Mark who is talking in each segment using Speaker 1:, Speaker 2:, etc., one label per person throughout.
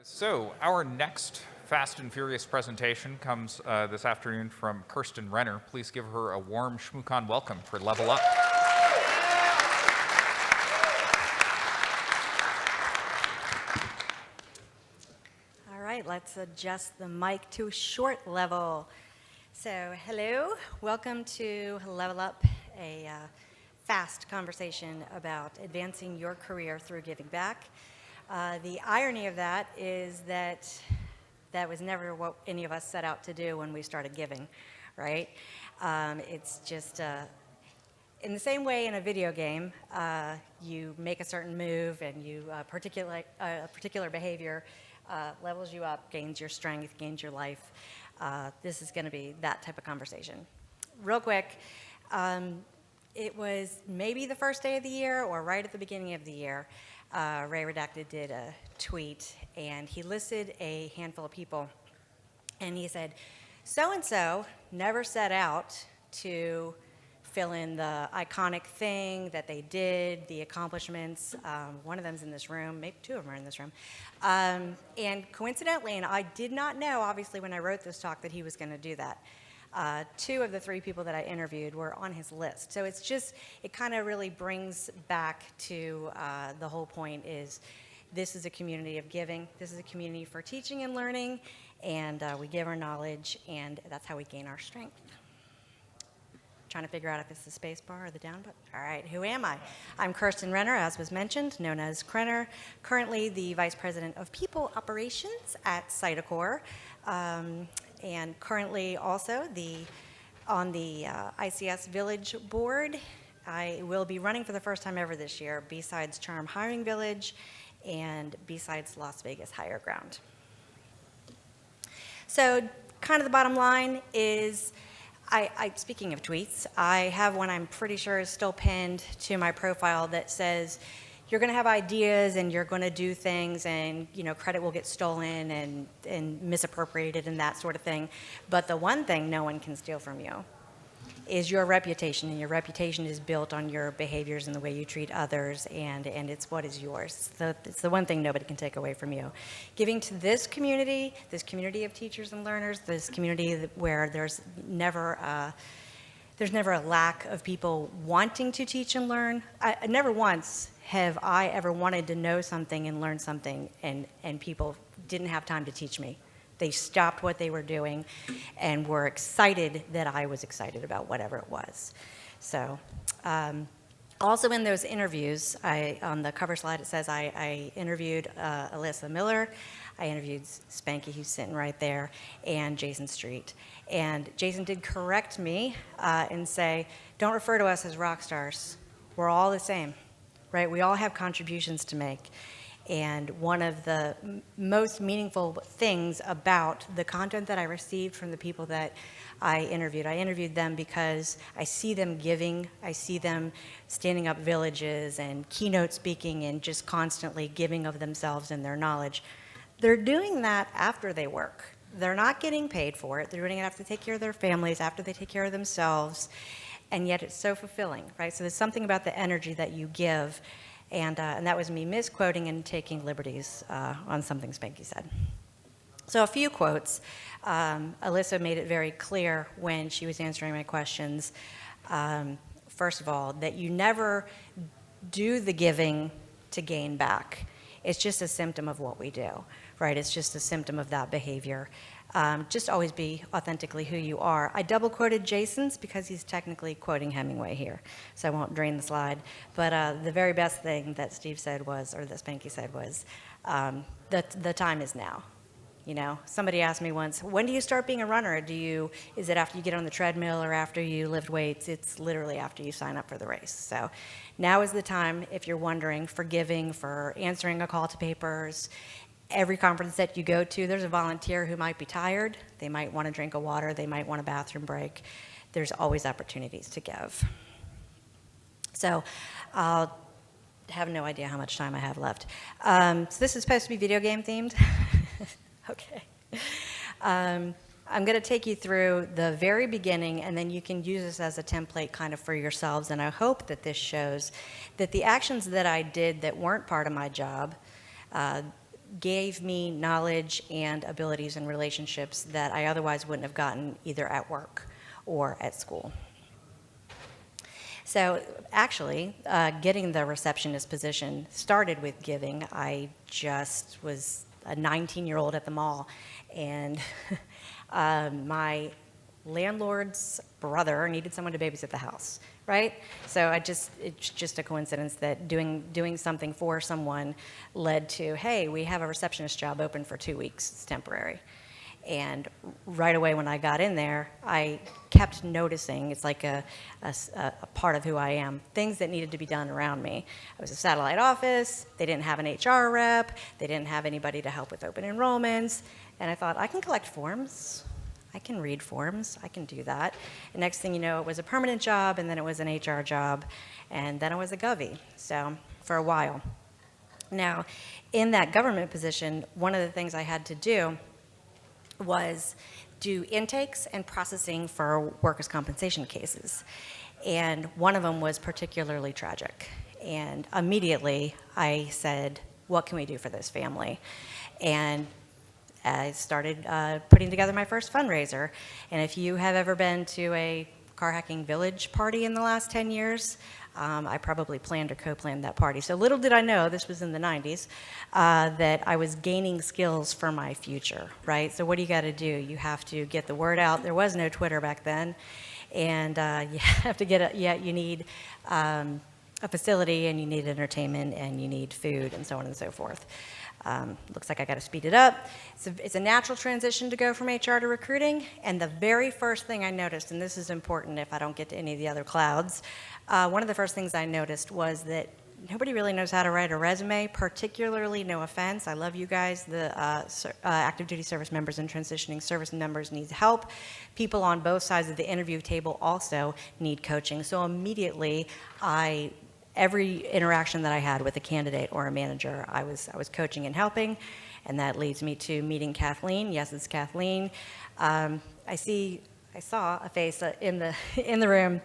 Speaker 1: So our next Fast and Furious presentation comes this afternoon from KirstenRenner. Please give her a warm ShmooCon welcome for Level Up.
Speaker 2: All right, let's adjust the mic to short level. So hello, welcome to Level Up, a fast conversation about advancing your career through giving back. The irony of that is that that was never what any of us set out to do when we started giving, right? It's just, in the same way in a video game, you make a certain move and a particular behavior levels you up, gains your strength, gains your life. This is gonna be that type of conversation. Real quick, it was maybe the first day of the year or right at the beginning of the year. Ray Redacted did a tweet and he listed a handful of people and he said, so-and-so never set out to fill in the iconic thing that they did, the accomplishments. One of them's in this room, maybe two of them are in this room. And coincidentally, and I did not know, obviously, when I wrote this talk that he was gonna do that. Two of the three people that I interviewed were on his list. So it's just, it kind of really brings back to the whole point is this is a community of giving. This is a community for teaching and learning, and we give our knowledge, and that's how we gain our strength. Trying to figure out if it's the space bar or the down button. All right, who am I? I'm KirstenRenner, as was mentioned, known as Krenner, currently the Vice President of People Operations at Cytocor. And currently also on the ICS Village Board. I will be running for the first time ever this year, besides Charm Hiring Village and besides Las Vegas Higher Ground. So kind of the bottom line is, speaking of tweets, I have one I'm pretty sure is still pinned to my profile that says, you're going to have ideas and you're going to do things and credit will get stolen and misappropriated and that sort of thing. But the one thing no one can steal from you is your reputation, and your reputation is built on your behaviors and the way you treat others, and it's what is yours. It's the one thing nobody can take away from you. Giving to this community of teachers and learners, this community where there's never a lack of people wanting to teach and learn. Never once have I ever wanted to know something and learn something and people didn't have time to teach me. They stopped what they were doing and were excited that I was excited about whatever it was. So also in those interviews, on the cover slide it says I interviewed Alyssa Miller, I interviewed Spanky, who's sitting right there, and Jason Street. And Jason did correct me and say, don't refer to us as rock stars. We're all the same, right? We all have contributions to make. And one of the most meaningful things about the content that I received from the people that I interviewed them because I see them giving, I see them standing up villages and keynote speaking and just constantly giving of themselves and their knowledge. They're doing that after they work. They're not getting paid for it. They're doing it after they take care of their families, after they take care of themselves, and yet it's so fulfilling, right? So there's something about the energy that you give, and that was me misquoting and taking liberties on something Spanky said. So a few quotes. Alyssa made it very clear when she was answering my questions, first of all, that you never do the giving to gain back. It's just a symptom of what we do, right? It's just a symptom of that behavior. Just always be authentically who you are. I double quoted Jason's because he's technically quoting Hemingway here, so I won't drain the slide. But the very best thing that Steve said was, or that Spanky said was, the time is now. Somebody asked me once, when do you start being a runner? Is it after you get on the treadmill or after you lift weights? It's literally after you sign up for the race. So now is the time, if you're wondering, for giving, for answering a call to papers. Every conference that you go to, there's a volunteer who might be tired. They might want a drink of water. They might want a bathroom break. There's always opportunities to give. So I'll have no idea how much time I have left. So this is supposed to be video game themed. Okay. I'm going to take you through the very beginning, and then you can use this as a template kind of for yourselves. And I hope that this shows that the actions that I did that weren't part of my job, gave me knowledge and abilities and relationships that I otherwise wouldn't have gotten either at work or at school. So actually, getting the receptionist position started with giving. I just was a 19-year-old at the mall, and my landlord's brother needed someone to babysit the house, right? So it's just a coincidence that doing something for someone led to, hey, we have a receptionist job open for 2 weeks, it's temporary. And right away when I got in there, I kept noticing, it's like a part of who I am, things that needed to be done around me. I was a satellite office, they didn't have an HR rep, they didn't have anybody to help with open enrollments, and I thought, I can collect forms, I can read forms, I can do that. And next thing you know, it was a permanent job, and then it was an HR job, and then it was a govy, so for a while. Now, in that government position, one of the things I had to do was do intakes and processing for workers' compensation cases. And one of them was particularly tragic. And immediately I said, what can we do for this family? And I started putting together my first fundraiser. And if you have ever been to a car hacking village party in the last 10 years, I probably planned or co-planned that party. So little did I know, this was in the 90s, that I was gaining skills for my future, right? So what do you got to do? You have to get the word out. There was no Twitter back then. And you have to you need a facility, and you need entertainment, and you need food, and so on and so forth. Looks like I got to speed it up. It's a natural transition to go from HR to recruiting, and the very first thing I noticed, and this is important if I don't get to any of the other clouds, one of the first things I noticed was that nobody really knows how to write a resume, particularly, no offense, I love you guys, the active duty service members and transitioning service members need help. People on both sides of the interview table also need coaching. So immediately, every interaction that I had with a candidate or a manager, I was coaching and helping, and that leads me to meeting Kathleen. Yes, it's Kathleen. I saw a face in the room.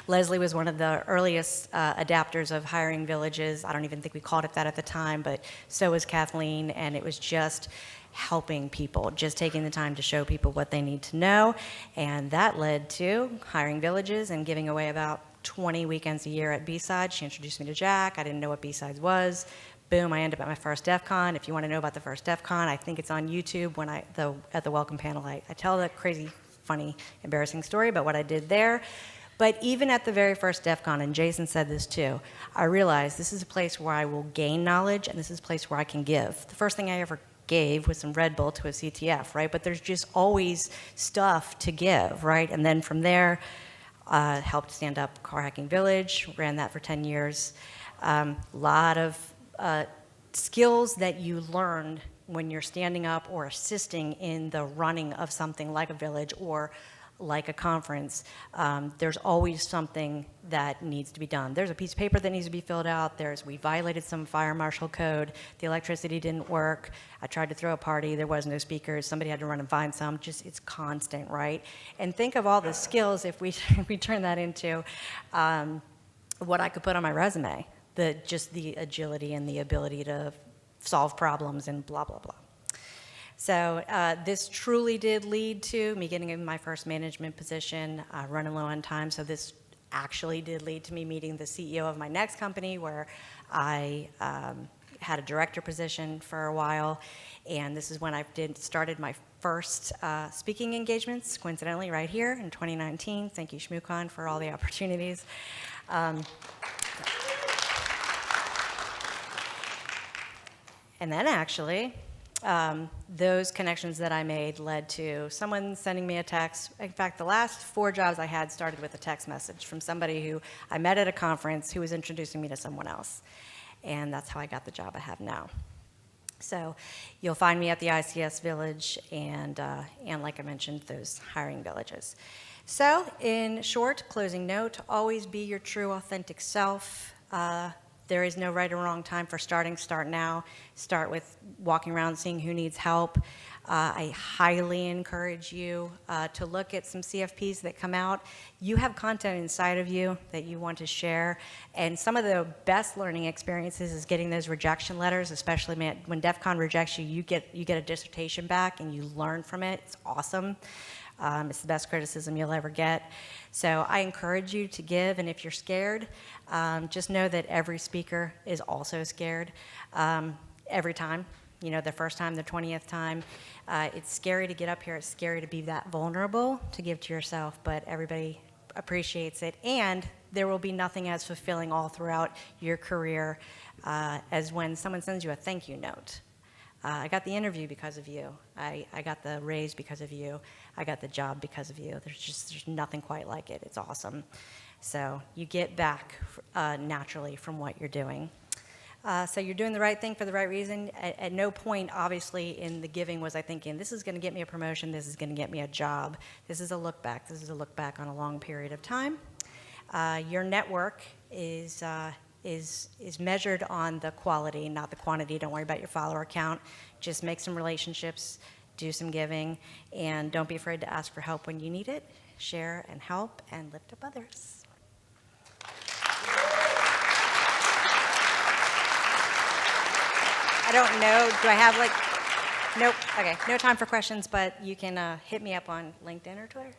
Speaker 2: Leslie was one of the earliest adapters of hiring villages. I don't even think we called it that at the time, but so was Kathleen, and it was just helping people, just taking the time to show people what they need to know, and that led to hiring villages and giving away about 20 weekends a year at B-Sides. She introduced me to Jack. I didn't know what B-Sides was. Boom, I ended up at my first DEF CON. If you want to know about the first DEF CON, I think it's on YouTube. When at the welcome panel, I tell that crazy, funny, embarrassing story about what I did there. But even at the very first DEF CON, and Jason said this too, I realized this is a place where I will gain knowledge, and this is a place where I can give. The first thing I ever gave was some Red Bull to a CTF, right? But there's just always stuff to give, right? And then from there, helped stand up Car Hacking Village, ran that for 10 years. Lot of skills that you learned when you're standing up or assisting in the running of something like a village or like a conference. There's always something that needs to be done. There's a piece of paper that needs to be filled out. We violated some fire marshal code. The electricity didn't work. I tried to throw a party. There was no speakers. Somebody had to run and find some. Just, it's constant, right? And think of all the skills if we turn that into what I could put on my resume. Just the agility and the ability to solve problems and blah, blah, blah. So this truly did lead to me getting in my first management position, running low on time. So this actually did lead to me meeting the CEO of my next company, where I had a director position for a while. And this is when I started my first speaking engagements, coincidentally, right here in 2019. Thank you, ShmooCon, for all the opportunities. And then actually, those connections that I made led to someone sending me a text. In fact, the last 4 jobs I had started with a text message from somebody who I met at a conference who was introducing me to someone else. And that's how I got the job I have now. So you'll find me at the ICS Village and like I mentioned, those hiring villages. So in short, closing note, always be your true, authentic self. There is no right or wrong time for starting. Start now. Start with walking around, seeing who needs help. I highly encourage you to look at some CFPs that come out. You have content inside of you that you want to share, and some of the best learning experiences is getting those rejection letters, especially when DEF CON rejects you, you get a dissertation back and you learn from it. It's awesome. It's the best criticism you'll ever get. So I encourage you to give, and if you're scared, just know that every speaker is also scared every time. You know, the first time, the 20th time. It's scary to get up here. It's scary to be that vulnerable to give to yourself, but everybody appreciates it. And there will be nothing as fulfilling all throughout your career as when someone sends you a thank you note. I got the interview because of you. I got the raise because of you. I got the job because of you. There's nothing quite like it. It's awesome. So you get back naturally from what you're doing. So you're doing the right thing for the right reason. At no point, obviously, in the giving was I thinking, this is going to get me a promotion, this is going to get me a job. This is a look back. This is a look back on a long period of time. Your network is measured on the quality, not the quantity. Don't worry about your follower count. Just make some relationships, do some giving, and don't be afraid to ask for help when you need it. Share and help and lift up others. I don't know, do I have nope, okay, no time for questions, but you can hit me up on LinkedIn or Twitter.